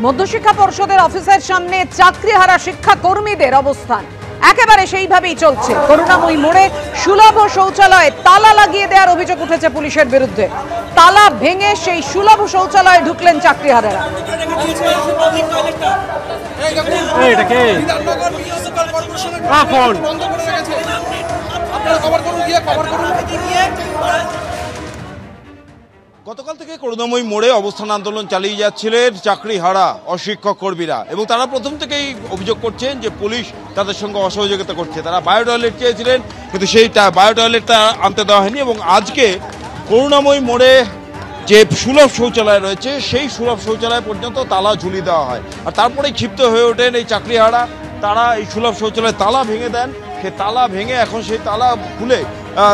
মধ্যশিক্ষা পর্ষদের অফিসের সামনে চাকরিহারা শিক্ষাকর্মীদের অবস্থান একেবারে সেইভাবেই চলছে। করুণাময়ী মোড়ে সুলভ শৌচালয়ে তালা লাগিয়ে দেওয়ার অভিযোগ উঠেছে পুলিশের বিরুদ্ধে। তালা ভেঙে সেই সুলভ শৌচালয়ে ঢুকলেন চাকরিহারারা। গতকাল থেকে করুণাময়ী মোড়ে অবস্থান আন্দোলন চালিয়ে যাচ্ছিলেন চাকরিহারা অশিক্ষক কর্মীরা এবং তারা প্রথম থেকেই অভিযোগ করছেন যে পুলিশ তাদের সঙ্গে অসহযোগিতা করছে। তারা বায়ো টয়লেট চেয়েছিলেন কিন্তু সেই বায়ো টয়লেটটা আনতে দেওয়া হয়নি এবং আজকে করুণাময়ী মোড়ে যে সুলভ শৌচালয় রয়েছে সেই সুলভ শৌচালয় পর্যন্ত তালা ঝুলিয়ে দেওয়া হয়। আর তারপরেই ক্ষিপ্ত হয়ে ওঠেন এই চাকরিহারা। তারা এই সুলভ শৌচালয়ে তালা ভেঙে দেন। সেই তালা ভেঙে এখন সেই তালা খুলে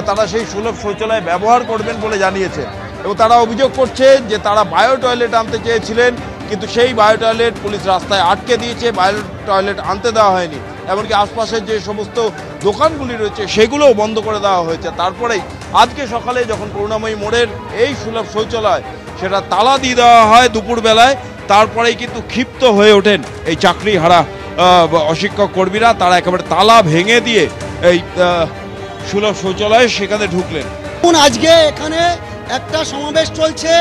তারা সেই সুলভ শৌচালয় ব্যবহার করবেন বলে জানিয়েছে এবং তারা অভিযোগ করছে যে তারা বায়ো টয়লেট আনতে চেয়েছিলেন কিন্তু সেই বায়ো টয়লেট পুলিশ রাস্তায় আটকে দিয়েছে, বায়ো টয়লেট আনতে দেওয়া হয়নি। এমনকি আশপাশের যে সমস্ত দোকানগুলি রয়েছে সেগুলোও বন্ধ করে দেওয়া হয়েছে। তারপরেই আজকে সকালে যখন করুণাময়ী মোড়ের এই সুলভ শৌচালয় সেটা তালা দিয়ে দেওয়া হয় দুপুরবেলায়, তারপরেই কিন্তু ক্ষিপ্ত হয়ে ওঠেন এই চাকরিহারা অশিক্ষক কর্মীরা। তারা একেবারে তালা ভেঙে দিয়ে এই সুলভ শৌচালয়ে সেখানে ঢুকলেন। আজকে এখানে একটা সমাবেশ চলছে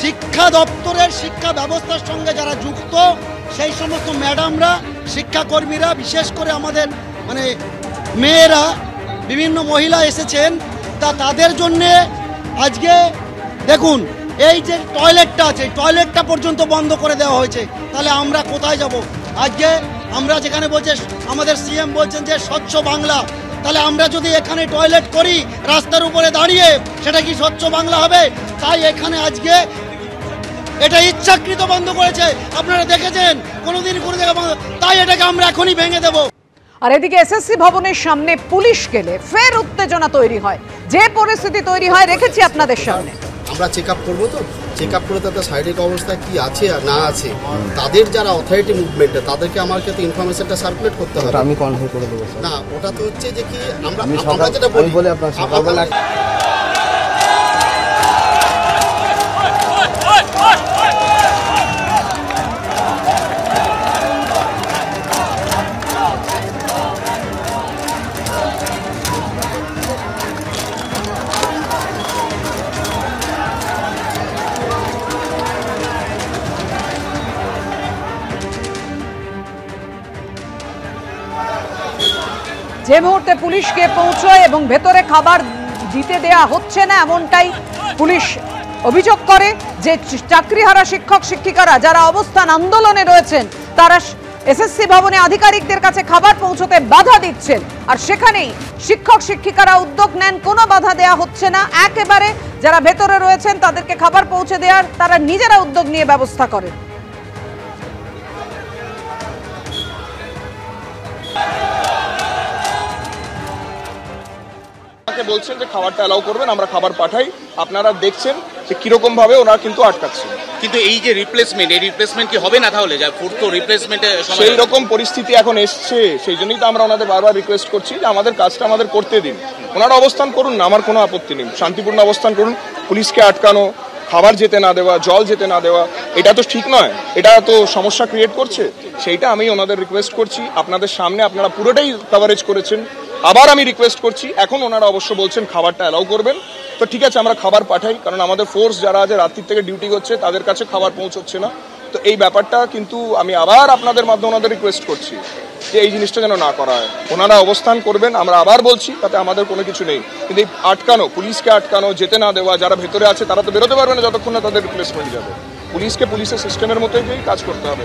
শিক্ষা দপ্তরের শিক্ষা ব্যবস্থার সঙ্গে যারা যুক্ত সেই সমস্ত ম্যাডামরা, শিক্ষাকর্মীরা, বিশেষ করে আমাদের মেয়েরা, বিভিন্ন মহিলা এসেছেন। তাদের জন্যে আজকে দেখুন এই যে টয়লেটটা আছে টয়লেটটা পর্যন্ত বন্ধ করে দেওয়া হয়েছে। তাহলে আমরা কোথায় যাব? আজকে আমরা যেখানে বলছে আমাদের সিএম বলছেন যে স্বচ্ছ বাংলা, তাহলে আমরা যদি এখানে টয়লেট করি রাস্তার উপরে দাঁড়িয়ে সেটা কি স্বচ্ছ বাংলা হবে? তাই এখানে আজকে এটা ইচ্ছাকৃত বন্ধ করেছে, আপনারা দেখেছেন কোনোদিন কোনো জায়গায় বন্ধ, তাই এটাকে আমরা এখনই ভেঙে দেব। আর এদিকে এসএসসি ভবনের সামনে পুলিশ গেলে ফের উত্তেজনা তৈরি হয়। যে পরিস্থিতি তৈরি হয় রেখেছি আপনাদের সামনে। আমরা চেক আপ করবো, তো চেক আপ করে তাদের শারীরিক অবস্থা কি আছে আর না আছে, তাদের যারা অথরিটি মুভমেন্টে তাদেরকে আমার কাছে ইনফরমেশনটা সার্কুলেট করতে হবে। আমি কনফার্ম করে দেবো না, ওটা তো হচ্ছে যে কি আমরা যেটা বলি আপনার সকালবেলা যে মুহূর্তে পুলিশকে পৌঁছয় এবং ভেতরে খাবার দিতে দেয়া হচ্ছে না এমনটাই পুলিশ অভিযোগ করে যে চাকরিহারা শিক্ষক শিক্ষিকারা যারা অবস্থান আন্দোলনে রয়েছেন তারা এসএসসি ভবনে আধিকারিকদের কাছে খাবার পৌঁছতে বাধা দিচ্ছেন। আর সেখানেই শিক্ষক শিক্ষিকারা উদ্যোগ নেন, কোনো বাধা দেয়া হচ্ছে না, একেবারে যারা ভেতরে রয়েছেন তাদেরকে খাবার পৌঁছে দেওয়ার তারা নিজেরা উদ্যোগ নিয়ে ব্যবস্থা করেন। বলছেন যে খাবারটা অ্যালাউ করবেন, আমরা খাবার পাঠাই, আপনারা দেখছেন যে কিরকম ভাবে ওরা কিন্তু আটকাচ্ছে। কিন্তু এই যে রিপ্লেসমেন্ট, এই রিপ্লেসমেন্ট কি হবে না? তাহলে যা ফুড তো রিপ্লেসমেন্টে সেই রকম পরিস্থিতি এখন এসছে, সেই জন্যই তো আমরা ওনাদের বারবার রিকোয়েস্ট করছি যে আমাদের কাজটা আমাদের করতে দিন। ওনারা অবস্থান করুন না, আমার কোনো আপত্তি নেই, শান্তিপূর্ণ অবস্থান করুন। পুলিশকে আটকানো, খাবার যেতে না দেওয়া, জল যেতে না দেওয়া, এটা তো ঠিক নয়, এটা তো সমস্যা ক্রিয়েট করছে। সেইটা আমি ওনাদের রিকোয়েস্ট করছি, আপনাদের সামনে আপনারা পুরোটাই কভারেজ করেছেন। আবার আমি রিকোয়েস্ট করছি, এখন ওনারা অবশ্য বলছেন খাবারটা অ্যালাউ করবেন, তো ঠিক আছে আমরা খাবার পাঠাই, কারণ আমাদের ফোর্স যারা আছে রাত্রির থেকে ডিউটি করছে তাদের কাছে খাবার পৌঁছচ্ছে না। তো এই ব্যাপারটা কিন্তু আমি আবার আপনাদের মাধ্যমে ওনাদের রিকোয়েস্ট করছি যে এই জিনিসটা যেন না করা হয়। ওনারা অবস্থান করবেন, আমরা আবার বলছি, তাতে আমাদের কোনো কিছু নেই। কিন্তু এই আটকানো, পুলিশকে আটকানো, যেতে না দেওয়া, যারা ভেতরে আছে তারা তো বেরোতে পারবে না যতক্ষণ না তাদের রিপ্লেসমেন্ট যাবে। পুলিশকে পুলিশের সিস্টেমের মতোই কাজ করতে হবে।